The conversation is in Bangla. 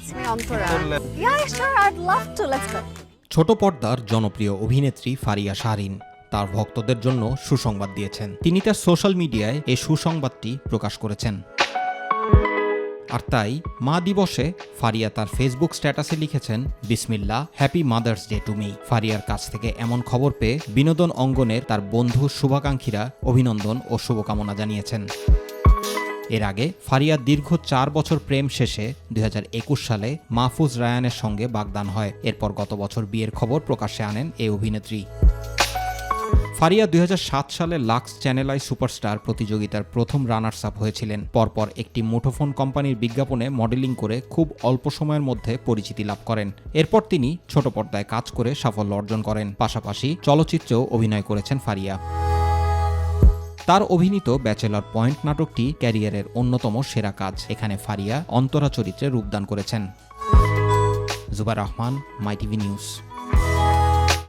It's me, Antara. Yeah, sure. I'd love to. Let's go. ছোট পর্দার জনপ্রিয় অভিনেত্রী ফারিয়া শাহরিন তার ভক্তদের জন্য সুসংবাদ দিয়েছেন। তিনি তার সোশ্যাল মিডিয়ায় এই সুসংবাদটি প্রকাশ করেছেন। আর তাই মা দিবসে ফারিয়া তার ফেসবুক স্ট্যাটাসে লিখেছেন, বিসমিল্লাহ, happy mother's day to me. ফারিয়ার কাছ থেকে এমন খবর পেয়ে বিনোদন অঙ্গনের তার বন্ধু শুভাকাঙ্ক্ষীরা অভিনন্দন ও শুভকামনা জানিয়েছেন। এর আগে ফারিয়ার দীর্ঘ ৪ বছর প্রেম শেষে ২০২১ সালে মাহফুজ রায়ানের সঙ্গে বাগদান হয়। এরপর গত বছর বিয়ের খবর প্রকাশ্যে আনেন এই অভিনেত্রী। ফারিয়া ২০০৭ সালে লাক্স চ্যানেল আই সুপারস্টার প্রতিযোগিতার প্রথম রানার্স আপ হয়েছিলেন। পরপর একটি মুঠোফোন কোম্পানির বিজ্ঞাপনে মডেলিং করে খুব অল্প সময়ের মধ্যে পরিচিতি লাভ করেন। এরপর তিনি ছোট পর্দায় কাজ করে সাফল্য অর্জন করেন। পাশাপাশি চলচ্চিত্রেও অভিনয় করেছেন ফারিয়া। তার অভিনীত ব্যাচেলর পয়েন্ট নাটকটি ক্যারিয়ারের অন্যতম সেরা কাজ। এখানে ফারিয়া অন্তরা চরিত্রে রূপদান করেছেন। জুবাইর রহমান, মাই টিভি নিউজ।